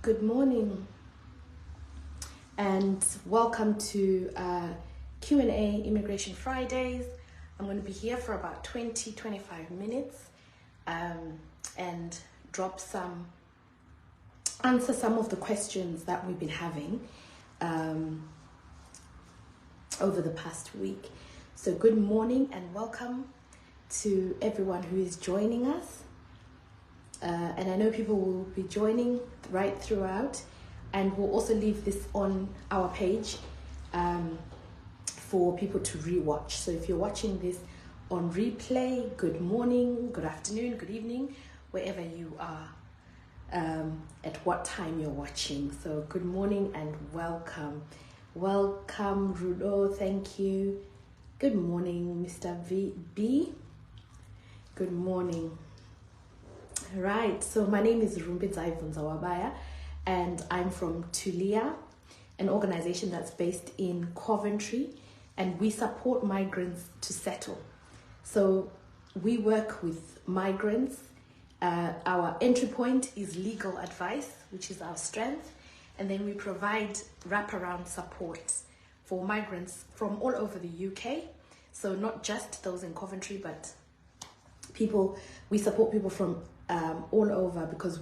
Good morning and welcome to Q&A Immigration Fridays. I'm going to be here for about 20-25 minutes and answer some of the questions that we've been having over the past week. So good morning and welcome to everyone who is joining us. And I know people will be joining right throughout, and we'll also leave this on our page for people to rewatch. So if you're watching this on replay, good morning, good afternoon, good evening, wherever you are, at what time you're watching. So good morning and welcome. Welcome, Rudo, thank you. Good morning, Mr. B. Good morning. Right, so my name is Rumbidza Ivunzawabaya and I'm from Tulia, an organization that's based in Coventry, and we support migrants to settle. So we work with migrants. Our entry point is legal advice, which is our strength, and then we provide wraparound support for migrants from all over the UK. So not just those in Coventry, but we support people from all over, because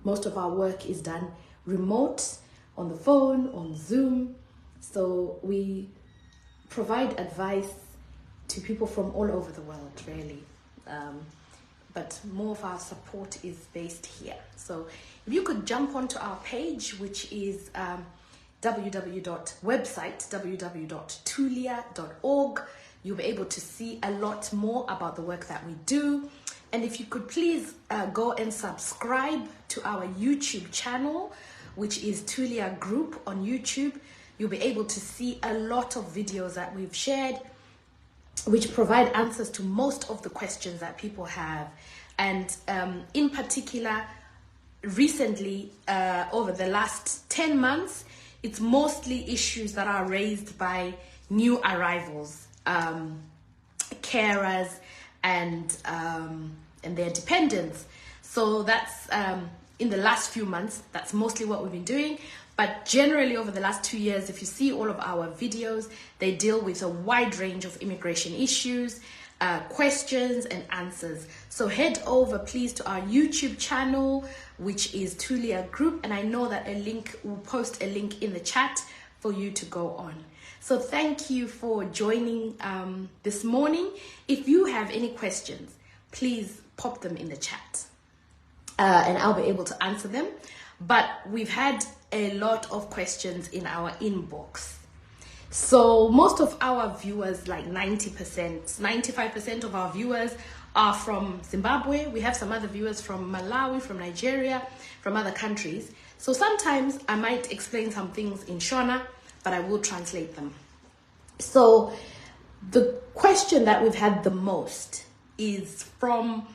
most of our work is done remote, on the phone, on Zoom. So we provide advice to people from all over the world, really. But more of our support is based here. So if you could jump onto our page, which is www.tulia.org, you'll be able to see a lot more about the work that we do. And if you could please go and subscribe to our YouTube channel, which is Tulia Group on YouTube. You'll be able to see a lot of videos that we've shared, which provide answers to most of the questions that people have. And in particular, recently, over the last 10 months, it's mostly issues that are raised by new arrivals, carers, and their dependents. So that's in the last few months, that's mostly what we've been doing. But generally over the last 2 years, if you see all of our videos, they deal with a wide range of immigration issues, questions and answers. So head over please to our YouTube channel, which is Tulia Group, and I know that we'll post a link in the chat for you to go on. So thank you for joining this morning. If you have any questions, please pop them in the chat and I'll be able to answer them. But we've had a lot of questions in our inbox. So most of our viewers, like 95% of our viewers are from Zimbabwe. We have some other viewers from Malawi, from Nigeria, from other countries. So sometimes I might explain some things in Shona, but I will translate them. So the question that we've had the most is from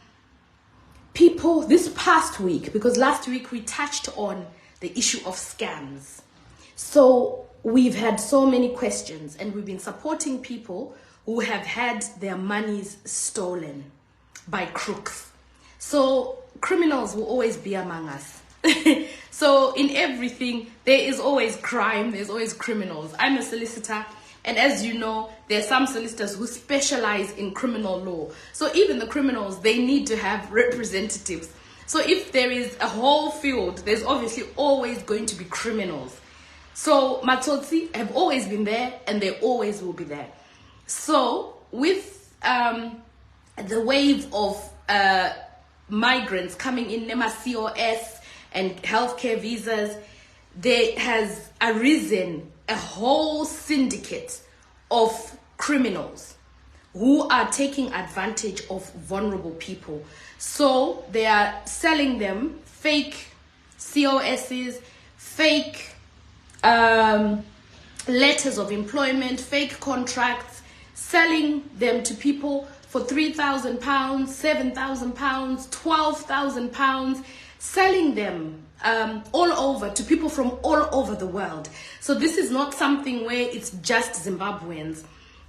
people this past week, because last week we touched on the issue of scams. So we've had so many questions, and we've been supporting people who have had their monies stolen by crooks. So criminals will always be among us. So in everything, there is always crime, there's always criminals. I'm a solicitor, and as you know, there are some solicitors who specialize in criminal law. So even the criminals, they need to have representatives. So if there is a whole field, there's obviously always going to be criminals. So Matsotsi have always been there, and they always will be there. So with the wave of migrants coming in, NEMA COS and healthcare visas, there has arisen a whole syndicate of criminals who are taking advantage of vulnerable people. So they are selling them fake COSs, fake letters of employment, fake contracts, selling them to people for £3,000, £7,000, £12,000, selling them all over to people from all over the world. So this is not something where it's just Zimbabweans.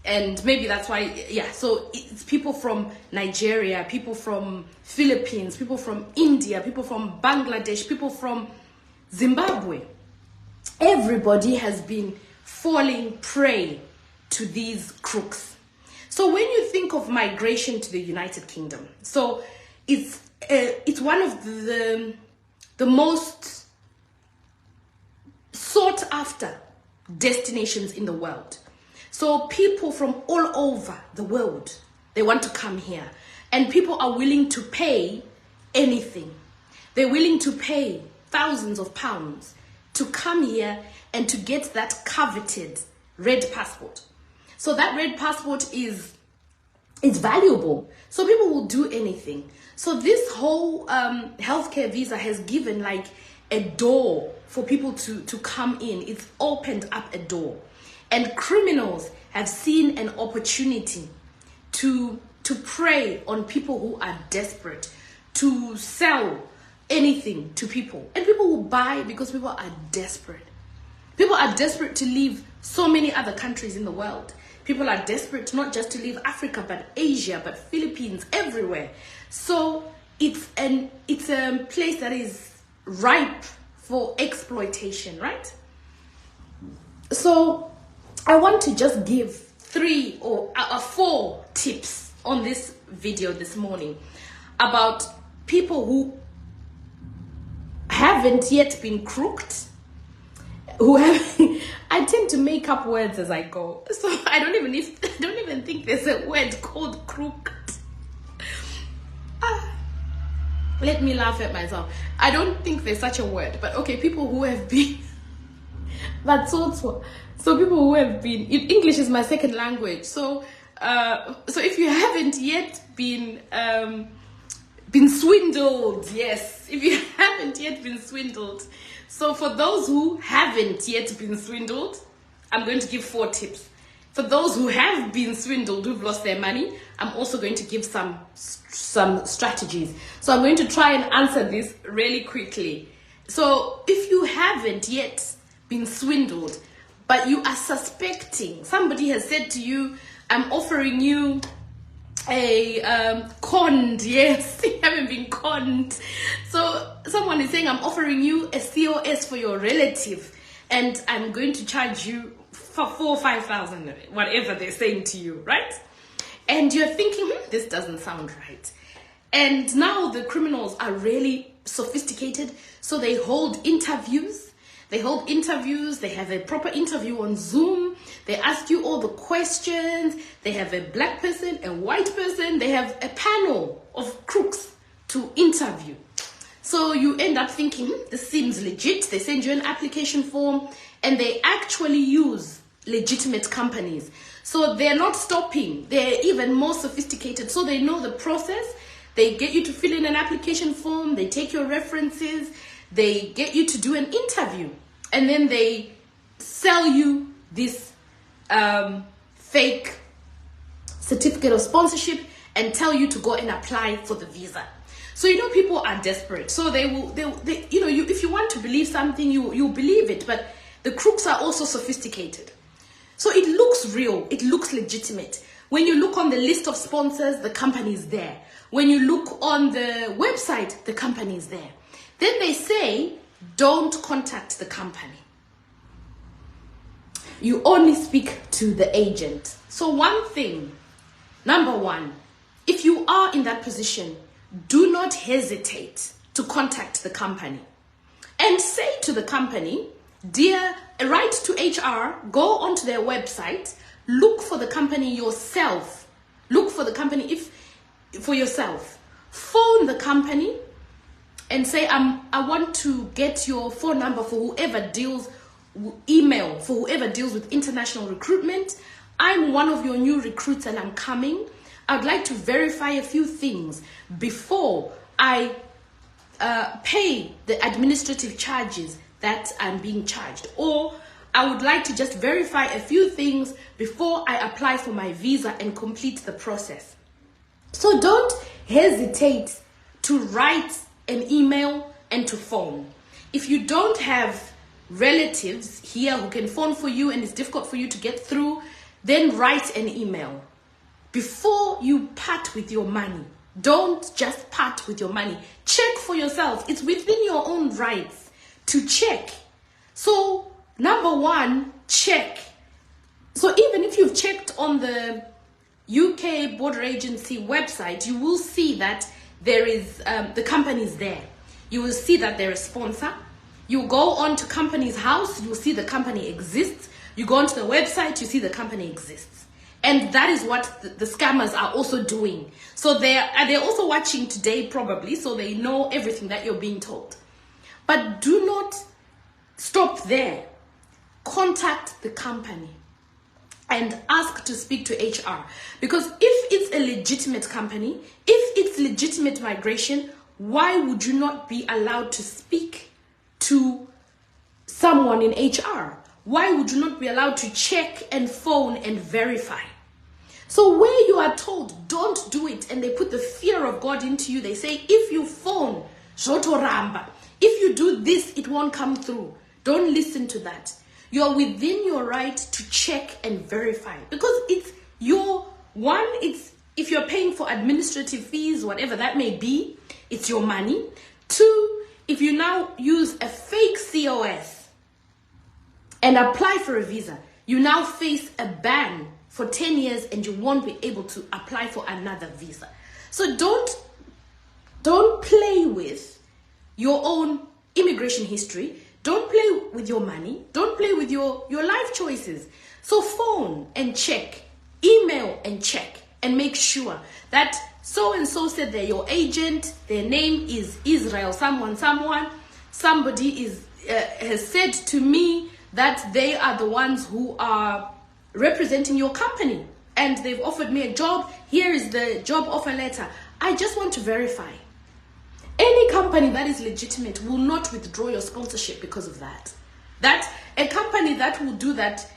And maybe that's why, yeah, so it's people from Nigeria, people from Philippines, people from India, people from Bangladesh, people from Zimbabwe, everybody has been falling prey to these crooks. So when you think of migration to the United Kingdom, so it's one of the most sought after destinations in the world. So people from all over the world, they want to come here, and people are willing to pay anything. They're willing to pay thousands of pounds to come here and to get that coveted red passport. So that red passport is valuable. So people will do anything. So this whole healthcare visa has given like a door for people to come in. It's opened up a door. And criminals have seen an opportunity to prey on people who are desperate, to sell anything to people. And people will buy because people are desperate. People are desperate to leave so many other countries in the world. People are desperate not just to leave Africa, but Asia, but Philippines, everywhere. So it's a place that is ripe for exploitation, right? So I want to just give 3 or 4 tips on this video this morning about people who haven't yet been crooked, who have I tend to make up words as I go, so I don't even think there's a word called crooked. Let me laugh at myself. I don't think there's such a word, but okay, people who have been that's also so people who have been, English is my second language, so if you haven't yet been swindled, yes, if you haven't yet been swindled. So for those who haven't yet been swindled, I'm going to give 4 tips. For those who have been swindled, who've lost their money, I'm also going to give some strategies. So I'm going to try and answer this really quickly. So if you haven't yet been swindled, but you are suspecting, somebody has said to you, I'm offering you a conned, yes, you haven't been conned. So someone is saying, I'm offering you a COS for your relative, and I'm going to charge you for 4,000 or 5,000, whatever they're saying to you, right? And you're thinking, this doesn't sound right. And now the criminals are really sophisticated, so they hold interviews. They have a proper interview on Zoom. They ask you all the questions. They have a black person, a white person. They have a panel of crooks to interview. So you end up thinking, this seems legit. They send you an application form, and they actually use legitimate companies. So they're not stopping. They're even more sophisticated. So they know the process. They get you to fill in an application form. They take your references. They get you to do an interview, and then they sell you this fake certificate of sponsorship and tell you to go and apply for the visa. So people are desperate. So they if you want to believe something, you believe it. But the crooks are also sophisticated. So it looks real. It looks legitimate. When you look on the list of sponsors, the company is there. When you look on the website, the company is there. Then they say, don't contact the company. You only speak to the agent. So number one, if you are in that position, do not hesitate to contact the company. And say to the company, write to HR, go onto their website, look for the company yourself. Look for the company for yourself. Phone the company and say, I want to get your phone number for whoever deals email, for whoever deals with international recruitment. I'm one of your new recruits and I'm coming. I'd like to verify a few things before I pay the administrative charges that I'm being charged. Or I would like to just verify a few things before I apply for my visa and complete the process. So don't hesitate to write an email and to phone. If you don't have relatives here who can phone for you and it's difficult for you to get through, then write an email. Before you part with your money, don't just part with your money. Check for yourself. It's within your own rights to check. So number one, check. So even if you've checked on the UK Border Agency website, you will see that there is the company's there. You will see that they're a sponsor. You go on to company's house, you will see the company exists. You go onto the website, you see the company exists. And that is what the scammers are also doing. So they're also watching today probably, so they know everything that you're being told. But do not stop there. Contact the company and ask to speak to HR. Because if it's a legitimate company, if it's legitimate migration, why would you not be allowed to speak to someone in HR? Why would you not be allowed to check and phone and verify? So where you are told, don't do it, and they put the fear of God into you, they say, if you phone, Jotoramba, if you do this, it won't come through. Don't listen to that. You're within your right to check and verify. Because it's your, one, it's if you're paying for administrative fees, whatever that may be, it's your money. Two, if you now use a fake COS and apply for a visa, you now face a ban for 10 years and you won't be able to apply for another visa. So don't play with your own immigration history. Don't play with your money. Don't play with your life choices. So phone and check, email and check, and make sure that so-and-so said they're your agent, their name is Israel, somebody has said to me that they are the ones who are representing your company and they've offered me a job. Here is the job offer letter. I just want to verify. Any company that is legitimate will not withdraw your sponsorship because of that. That a company that will do that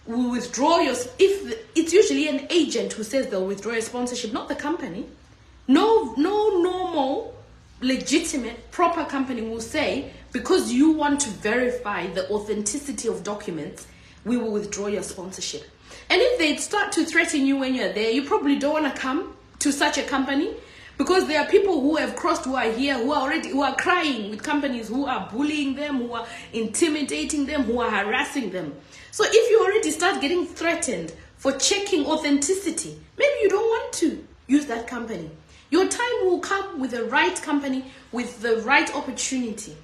will withdraw your, if it's usually an agent who says they'll withdraw your sponsorship, not the company. No normal, legitimate, proper company will say, because you want to verify the authenticity of documents, we will withdraw your sponsorship. And if they start to threaten you when you're there, you probably don't want to come to such a company, because there are people who have crossed, who are here, who are crying with companies who are bullying them, who are intimidating them, who are harassing them. So if you already start getting threatened for checking authenticity, maybe you don't want to use that company. Your time will come with the right company, with the right opportunity.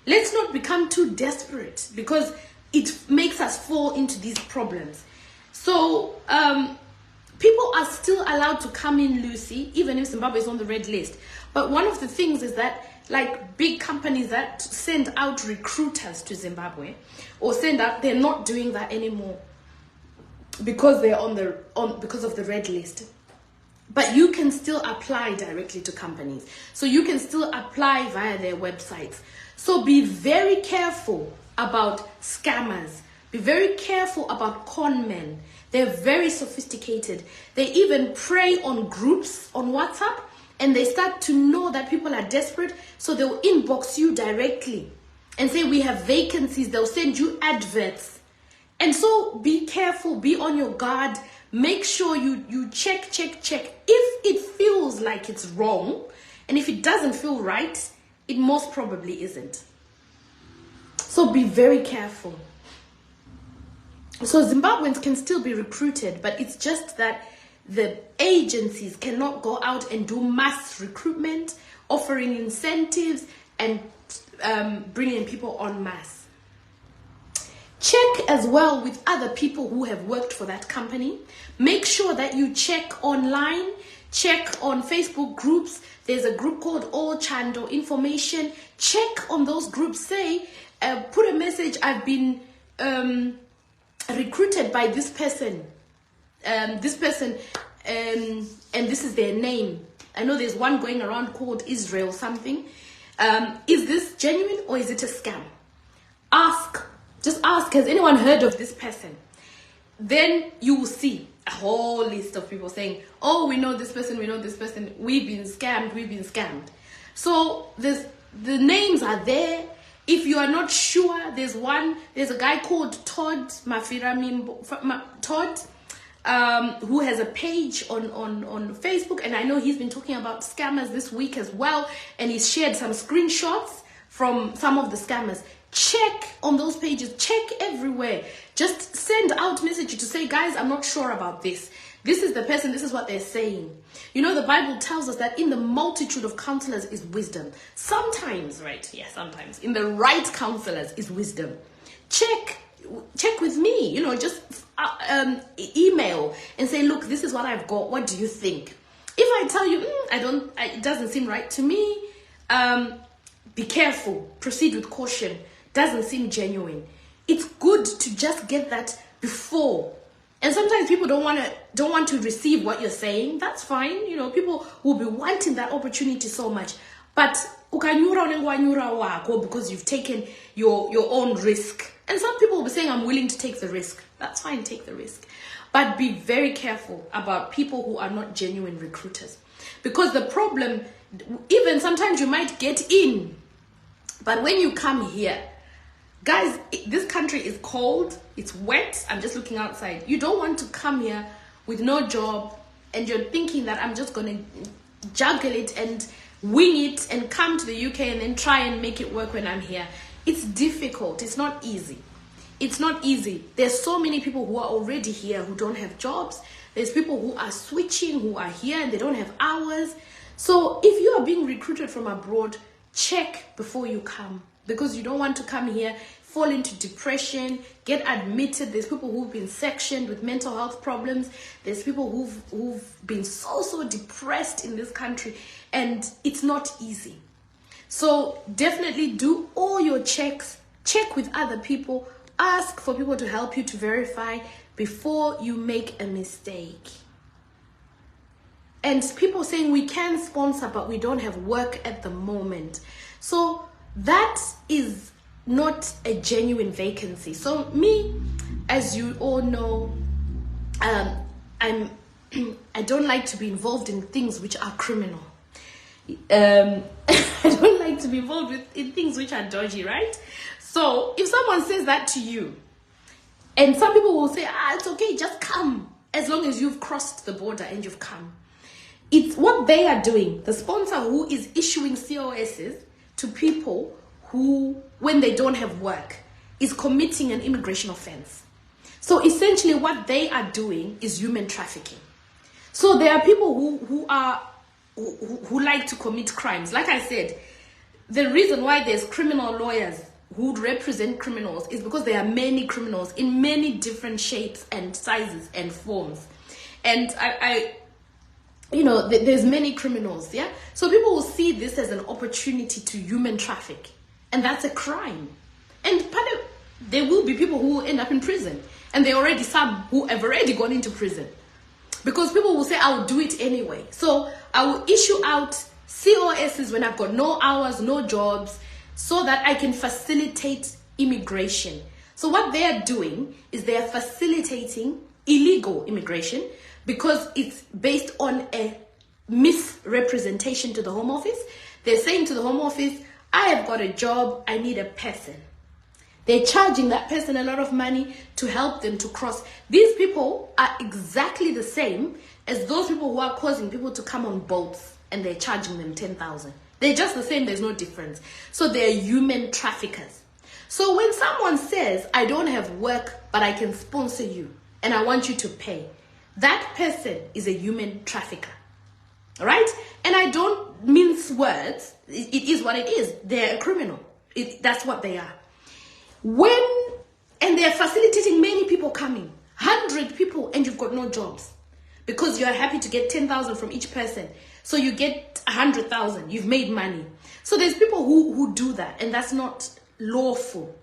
Let's not become too desperate, because it makes us fall into these problems. So people are still allowed to come in, Lucy, even if Zimbabwe is on the red list. But one of the things is that, like big companies that send out recruiters to Zimbabwe or they're not doing that anymore because they're because of the red list. But you can still apply directly to companies. So you can still apply via their websites. So be very careful about scammers. Be very careful about con men. They're very sophisticated. They even prey on groups on WhatsApp, and they start to know that people are desperate, so they'll inbox you directly and say, we have vacancies. They'll send you adverts. And so be careful, be on your guard. Make sure you check. If it feels like it's wrong, and if it doesn't feel right, it most probably isn't. So be very careful. So Zimbabweans can still be recruited, but it's just that the agencies cannot go out and do mass recruitment, offering incentives and bringing people en masse. Check as well with other people who have worked for that company. Make sure that you check online, check on Facebook groups. There's a group called All Chando Information. Check on those groups. Say, put a message, I've been recruited by this person, and this is their name. I know there's one going around called Israel something. Is this genuine or is it a scam? Just ask, has anyone heard of this person? Then you will see a whole list of people saying, oh, we know this person, we've been scammed. So the names are there. If you are not sure, there's a guy called Todd who has a page on Facebook, and I know he's been talking about scammers this week as well, and he's shared some screenshots from some of the scammers. Check on those pages, check everywhere. Just send out messages to say, guys, I'm not sure about this. This is the person, this is what they're saying. You know, the Bible tells us that in the multitude of counselors is wisdom. Sometimes, right? Yeah, sometimes. In the right counselors is wisdom. Check with me, you know, just email and say, look, this is what I've got. What do you think? If I tell you, it doesn't seem right to me, be careful, proceed with caution. Doesn't seem genuine. It's good to just get that before. And sometimes people don't want to receive what you're saying. That's fine. You know, people will be wanting that opportunity so much. But because you've taken your own risk. And some people will be saying, I'm willing to take the risk. That's fine, take the risk. But be very careful about people who are not genuine recruiters. Because the problem, even sometimes you might get in, but when you come here, guys, this country is cold, it's wet. I'm just looking outside. You don't want to come here with no job and you're thinking that I'm just going to juggle it and wing it and come to the UK and then try and make it work when I'm here. It's difficult. It's not easy. It's not easy. There's so many people who are already here who don't have jobs. There's people who are switching, who are here and they don't have hours. So if you are being recruited from abroad, check before you come, because you don't want to come here, fall into depression, get admitted. There's people who've been sectioned with mental health problems. There's people who've been so depressed in this country, and it's not easy. So definitely do all your checks, check with other people, ask for people to help you to verify before you make a mistake. And people saying we can sponsor, but we don't have work at the moment. So that is not a genuine vacancy. So me, as you all know, I don't like to be involved in things which are criminal. I don't like to be involved in things which are dodgy, right? So if someone says that to you, and some people will say, it's okay, just come, as long as you've crossed the border and you've come. It's what they are doing. The sponsor who is issuing COSs to people who, when they don't have work, is committing an immigration offense. So essentially what they are doing is human trafficking. So there are people who like to commit crimes. Like I said, the reason why there's criminal lawyers who represent criminals is because there are many criminals in many different shapes and sizes and forms. And there's many criminals, yeah? So people will see this as an opportunity to human traffic. And that's a crime. And there will be people who will end up in prison. And there are already some who have already gone into prison. Because people will say, I'll do it anyway. So I will issue out COSs when I've got no hours, no jobs, so that I can facilitate immigration. So what they are doing is they are facilitating illegal immigration, because it's based on a misrepresentation to the Home Office. They're saying to the Home Office, I have got a job, I need a person. They're charging that person a lot of money to help them to cross. These people are exactly the same as those people who are causing people to come on boats and they're charging them 10,000. They're just the same, there's no difference. So they're human traffickers. So when someone says, I don't have work, but I can sponsor you and I want you to pay, that person is a human trafficker, right? And I don't mince words. It is what it is. They're a criminal. That's what they are. And they're facilitating many people coming, 100 people, and you've got no jobs because you're happy to get 10,000 from each person. So you get 100,000, you've made money. So there's people who do that, and that's not lawful.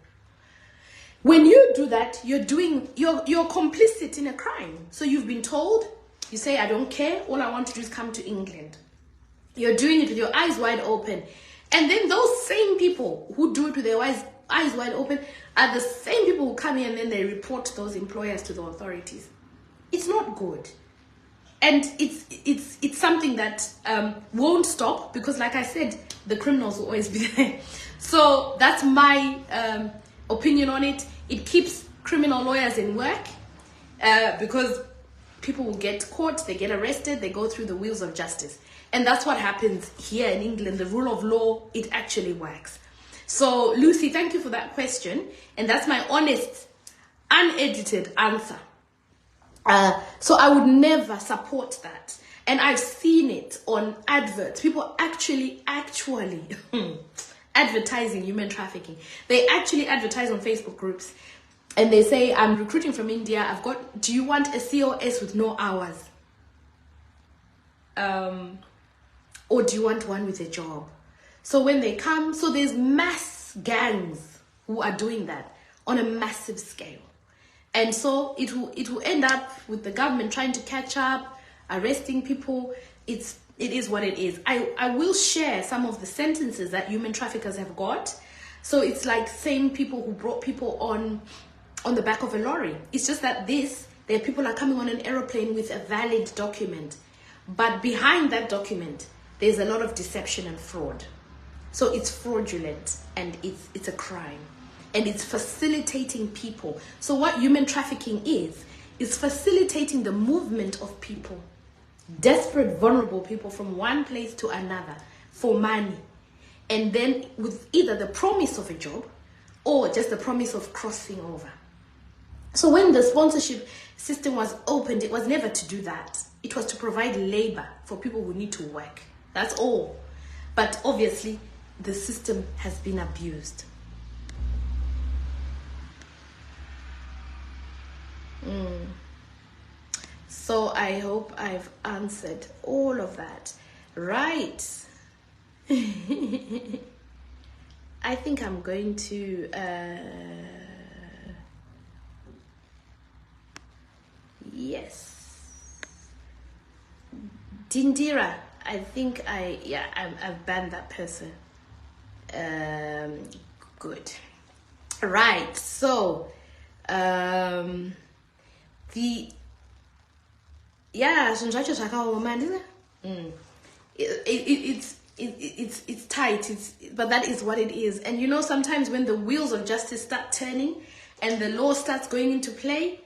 When you do that, you're complicit in a crime. So you've been told, you say, I don't care, all I want to do is come to England. You're doing it with your eyes wide open. And then those same people who do it with their eyes wide open are the same people who come here and then they report those employers to the authorities. It's not good. And it's something that won't stop, because like I said, the criminals will always be there. So that's my opinion on it. It keeps criminal lawyers in work because people will get caught, they get arrested, they go through the wheels of justice. And that's what happens here in England. The rule of law, it actually works. So, Lucy, thank you for that question. And that's my honest, unedited answer. So I would never support that. And I've seen it on adverts. People actually advertising human trafficking. They actually advertise on Facebook groups. And they say, I'm recruiting from India. Do you want a COS with no hours? Or do you want one with a job? So when they come, so there's mass gangs who are doing that on a massive scale. And so it will end up with the government trying to catch up, arresting people. It is what it is. I will share some of the sentences that human traffickers have got. So it's like same people who brought people on the back of a lorry. It's just that there people are coming on an aeroplane with a valid document. But behind that document, there's a lot of deception and fraud. So it's fraudulent and it's a crime. And it's facilitating people. So what human trafficking is facilitating the movement of people, desperate, vulnerable people from one place to another for money. And then with either the promise of a job or just the promise of crossing over. So when the sponsorship system was opened, it was never to do that. It was to provide labor for people who need to work. That's all. But obviously, the system has been abused. So I hope I've answered all of that. Right. I think I'm going to... yes. Dindira, I think I've banned that person. Good. Right, so it's tight, but that is what it is. And you know, sometimes when the wheels of justice start turning and the law starts going into play,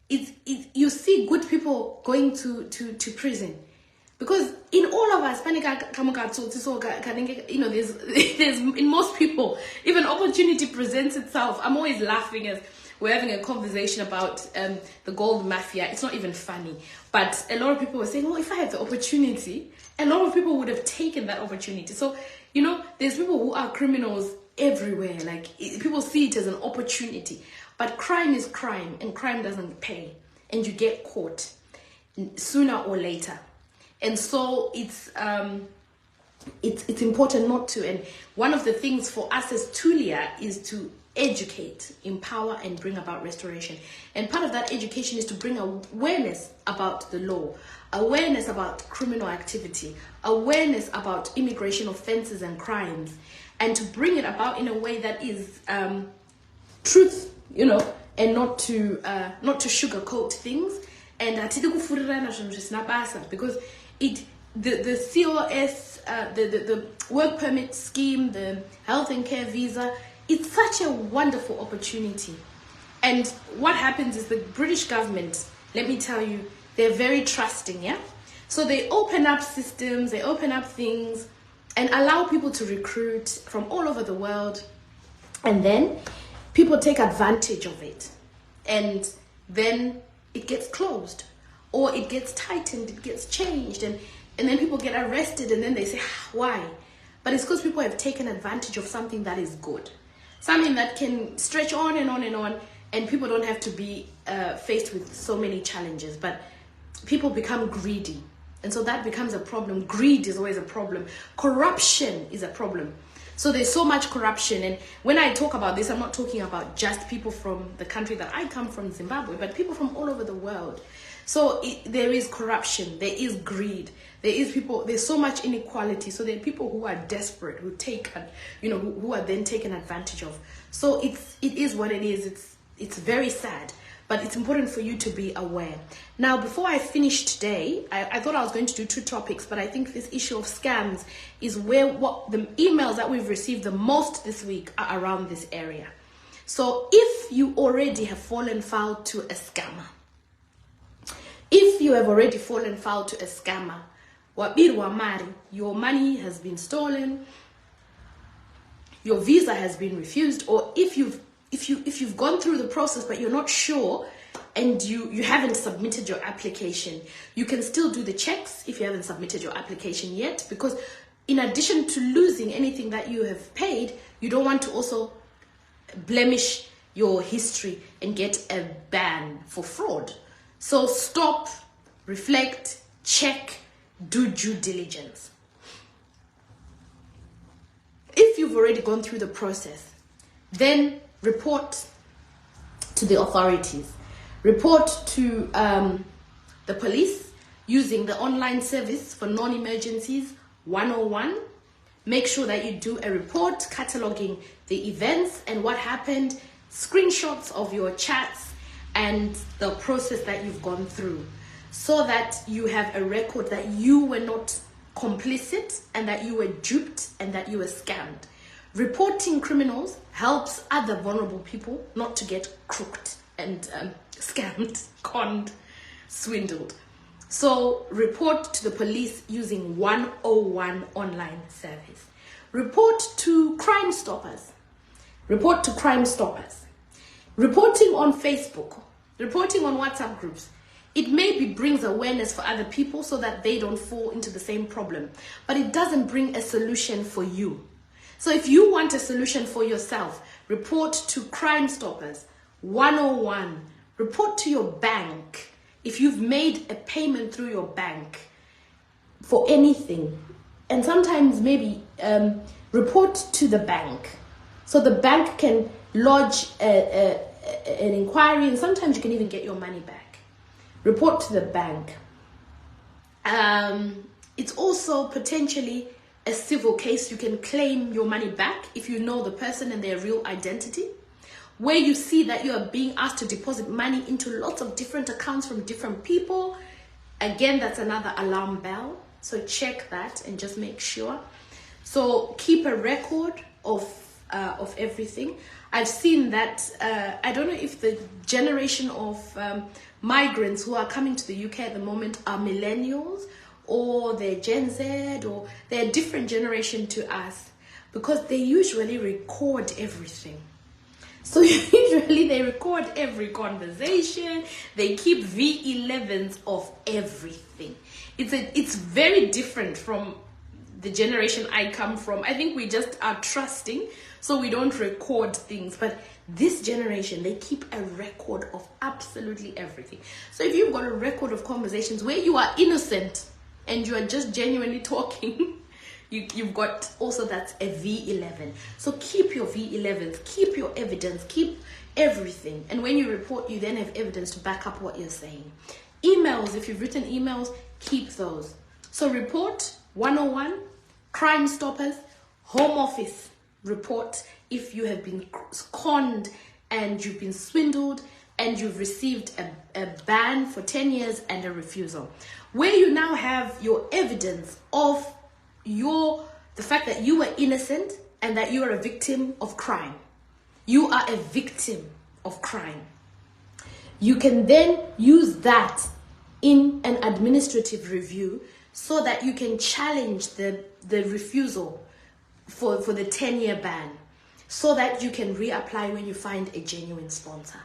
you see good people going to prison. Because in all of us, you know, there's in most people, even opportunity presents itself. I'm always laughing as we're having a conversation about the gold mafia. It's not even funny. But a lot of people were saying, well, if I had the opportunity, a lot of people would have taken that opportunity. So, you know, there's people who are criminals everywhere. Like, people see it as an opportunity. But crime is crime, and crime doesn't pay. And you get caught sooner or later. And so it's important not to. And one of the things for us as Tulia is to educate, empower, and bring about restoration. And part of that education is to bring awareness about the law, awareness about criminal activity, awareness about immigration offenses and crimes, and to bring it about in a way that is truth, you know, and not to sugarcoat things. And because the COS, the work permit scheme, the health and care visa, it's such a wonderful opportunity. And what happens is the British government, let me tell you, they're very trusting, yeah? So they open up systems, they open up things, and allow people to recruit from all over the world. And then people take advantage of it. And then it gets closed. Or it gets tightened, it gets changed. And then people get arrested, and then they say, why? But it's because people have taken advantage of something that is good. Something that can stretch on and on and on, and people don't have to be faced with so many challenges. But people become greedy, and so that becomes a problem. Greed is always a problem. Corruption is a problem. So there's so much corruption. And when I talk about this, I'm not talking about just people from the country that I come from, Zimbabwe, but people from all over the world. So there is corruption, there is greed, there's so much inequality. So there are people who are desperate, who who are then taken advantage of. So it is what it is. It's very sad, but it's important for you to be aware. Now, before I finish today, I thought I was going to do 2 topics, but I think this issue of scams is what the emails that we've received the most this week are around this area. So if you already have fallen foul to a scammer, if you have already fallen foul to a scammer, your money has been stolen, your visa has been refused, or if you've gone through the process but you're not sure and you haven't submitted your application, you can still do the checks if you haven't submitted your application yet, because in addition to losing anything that you have paid, you don't want to also blemish your history and get a ban for fraud. So stop, reflect, check, do due diligence. If you've already gone through the process, then report to the authorities. Report to the police using the online service for non-emergencies 101. Make sure that you do a report cataloging the events and what happened, screenshots of your chats and the process that you've gone through, so that you have a record that you were not complicit and that you were duped and that you were scammed. Reporting criminals helps other vulnerable people not to get crooked and scammed, conned, swindled. So report to the police using 101 online service. Report to Crime Stoppers. Report to Crime Stoppers. Reporting on Facebook. Reporting on WhatsApp groups. It maybe brings awareness for other people so that they don't fall into the same problem, but it doesn't bring a solution for you. So if you want a solution for yourself, report to Crime Stoppers 101. Report to your bank. If you've made a payment through your bank for anything, and sometimes maybe report to the bank, so the bank can lodge an inquiry, and sometimes you can even get your money back. Report to the bank. It's also potentially a civil case. You can claim your money back if you know the person and their real identity. Where you see that you are being asked to deposit money into lots of different accounts from different people, again, that's another alarm bell. So check that and just make sure. So keep a record of everything. I've seen that, I don't know if the generation of migrants who are coming to the UK at the moment are millennials, or they're Gen Z, or they're a different generation to us, because they usually record everything. So usually they record every conversation. They keep V11s of everything. It's very different from the generation I come from. I think we just are trusting, so we don't record things. But this generation, they keep a record of absolutely everything. So if you've got a record of conversations where you are innocent and you are just genuinely talking, you've got also that's a V11. So keep your V11s, keep your evidence, keep everything. And when you report, you then have evidence to back up what you're saying. Emails, if you've written emails, keep those. So report 101, Crime Stoppers, Home Office, report if you have been conned and you've been swindled and you've received a ban for 10 years and a refusal. Where you now have your evidence of the fact that you were innocent and that you are a victim of crime. You are a victim of crime. You can then use that in an administrative review so that you can challenge the refusal for the 10-year ban, so that you can reapply when you find a genuine sponsor.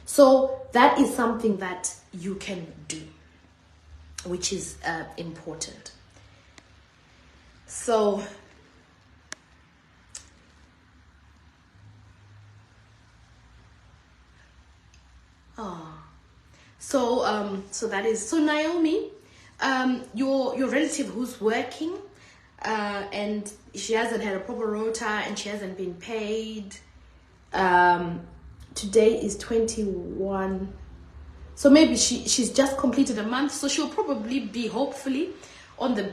So that is something that you can do, which is important. So so that is, so Naomi, your relative who's working and she hasn't had a proper rota and she hasn't been paid. Today is 21, so maybe she's just completed a month, so she'll probably be hopefully on the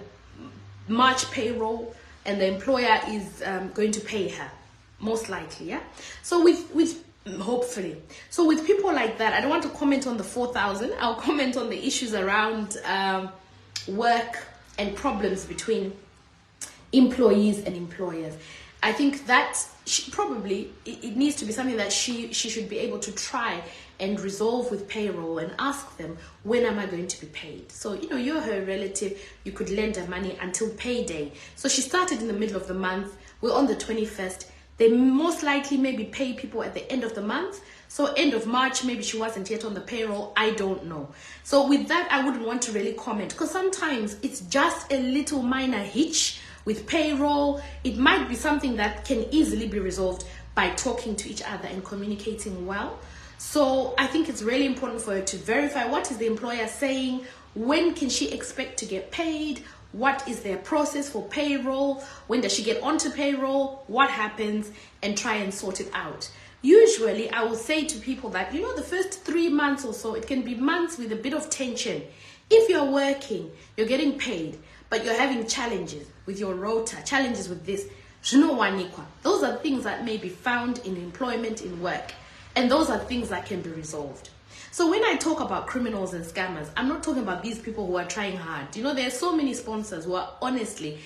March payroll, and the employer is going to pay her, most likely. Yeah. So with hopefully, so with people like that, I don't want to comment on the 4,000. I'll comment on the issues around work and problems between employees and employers. I think that it needs to be something that she should be able to try and resolve with payroll and ask them, when am I going to be paid? So, you're her relative, you could lend her money until payday. So she started in the middle of the month, we're on the 21st. They most likely maybe pay people at the end of the month. So end of March, maybe she wasn't yet on the payroll. I don't know. So with that, I wouldn't want to really comment, because sometimes it's just a little minor hitch with payroll. It might be something that can easily be resolved by talking to each other and communicating well. So I think it's really important for her to verify what is the employer saying, when can she expect to get paid, what is their process for payroll, when does she get onto payroll, what happens, and try and sort it out. Usually I will say to people that, the first 3 months or so, it can be months with a bit of tension. If you're working, you're getting paid, but you're having challenges with your rota, challenges with this, those are things that may be found in employment, in work, and those are things that can be resolved. So when I talk about criminals and scammers, I'm not talking about these people who are trying hard. There are so many sponsors who are honestly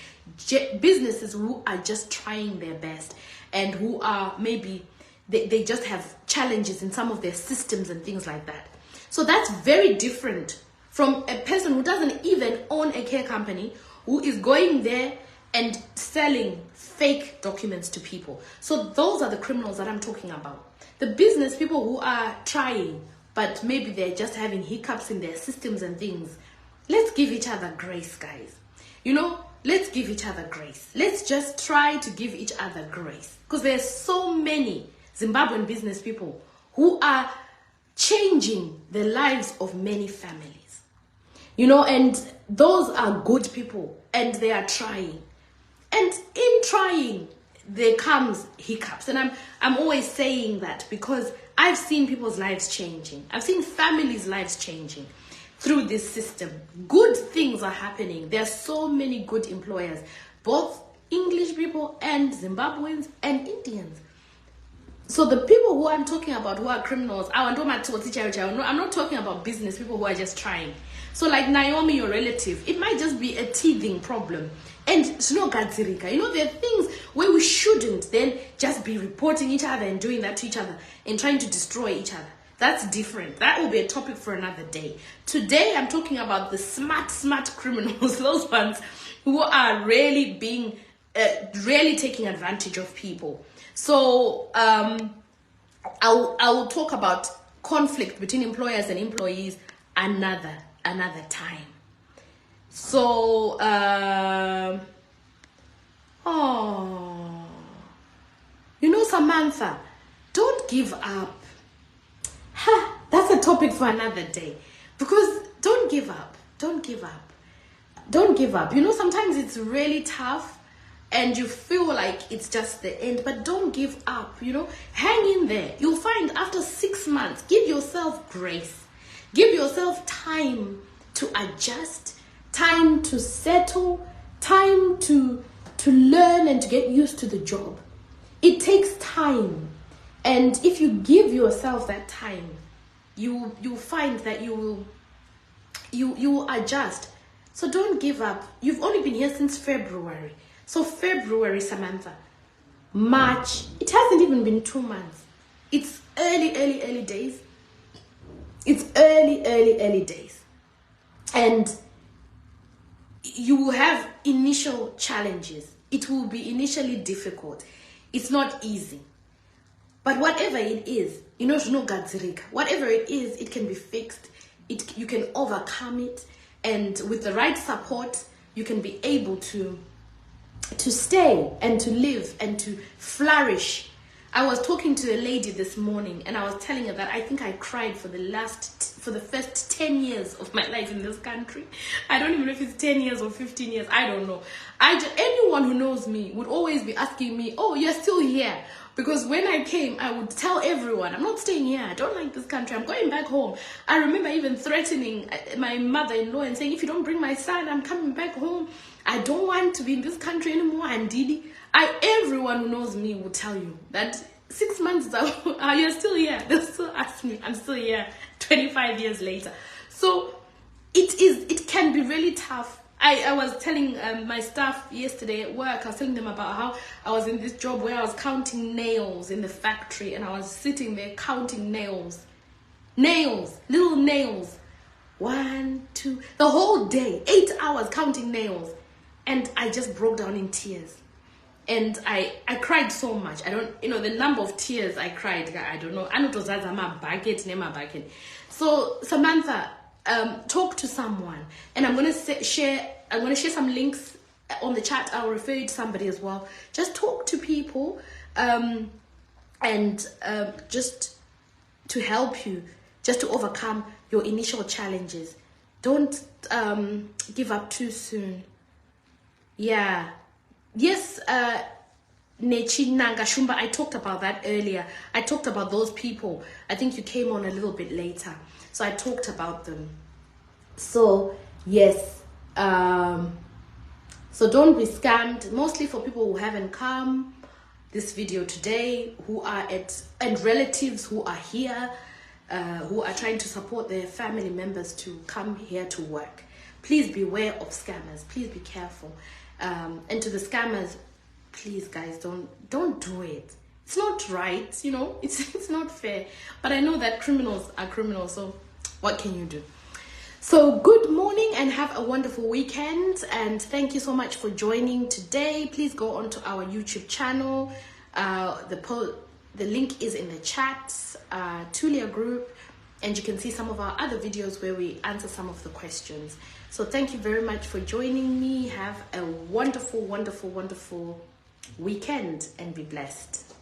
businesses who are just trying their best, and who are maybe they just have challenges in some of their systems and things like that. So that's very different from a person who doesn't even own a care company, who is going there and selling fake documents to people. So those are the criminals that I'm talking about. The business people who are trying, but maybe they're just having hiccups in their systems and things. Let's give each other grace, guys. Let's give each other grace. Let's just try to give each other grace. Because there's so many Zimbabwean business people who are changing the lives of many families. And those are good people, and they are trying. And in trying, there comes hiccups. And I'm always saying that because I've seen people's lives changing. I've seen families' lives changing through this system. Good things are happening. There are so many good employers, both English people and Zimbabweans and Indians. So the people who I'm talking about who are criminals, I'm not talking about business people who are just trying. So like Naomi, your relative, it might just be a teething problem. And there are things where we shouldn't then just be reporting each other and doing that to each other and trying to destroy each other. That's different. That will be a topic for another day. Today, I'm talking about the smart criminals, those ones who are really really taking advantage of people. So I will talk about conflict between employers and employees another time. So, Samantha, don't give up. That's a topic for another day. Because don't give up. Don't give up. Don't give up. Sometimes it's really tough and you feel like it's just the end, but don't give up. Hang in there. You'll find after 6 months, give yourself grace. Give yourself time to adjust, time to settle, time to learn and to get used to the job. It takes time. And if you give yourself that time, you'll find that you will adjust. So don't give up. You've only been here since February. So February, Samantha, March, it hasn't even been 2 months. It's early days. It's early days. And you will have initial challenges. It will be initially difficult. It's not easy. But whatever it is, whatever it is, it can be fixed. You can overcome it. And with the right support, you can be able to stay and to live and to flourish. I was talking to a lady this morning and I was telling her that I think I cried for the first 10 years of my life in this country. I don't even know if it's 10 years or 15 years. I don't know. Anyone who knows me would always be asking me, oh, you're still here. Because when I came, I would tell everyone, I'm not staying here. I don't like this country. I'm going back home. I remember even threatening my mother-in-law and saying, if you don't bring my son, I'm coming back home. I don't want to be in this country anymore. And everyone who knows me will tell you that 6 months ago, you're still here. They'll still ask me. I'm still here 25 years later. So it can be really tough. I was telling my staff yesterday at work, I was telling them about how I was in this job where I was counting nails in the factory and I was sitting there counting nails. nails, little nails. 1, 2, the whole day, 8 hours counting nails. And I just broke down in tears. And I cried so much. I don't, the number of tears I cried, I don't know. I know it was my bucket, name my bucket. So Samantha, talk to someone. And I'm gonna share some links on the chat. I'll refer you to somebody as well. Just talk to people, and just to help you, just to overcome your initial challenges. Don't give up too soon. Yeah. Yes, Nechi Nangashumba, I talked about that earlier. I talked about those people. I think you came on a little bit later. So I talked about them. So, yes. So don't be scammed. Mostly for people who haven't come this video today, who are and relatives who are here, who are trying to support their family members to come here to work. Please beware of scammers. Please be careful. And to the scammers, please guys, don't do it. It's not right, it's not fair. But I know that criminals are criminals, so what can you do? So good morning and have a wonderful weekend, and thank you so much for joining today. Please go onto our YouTube channel. The link is in the chat, Tulia group, and you can see some of our other videos where we answer some of the questions. So thank you very much for joining me. Have a wonderful, wonderful, wonderful weekend and be blessed.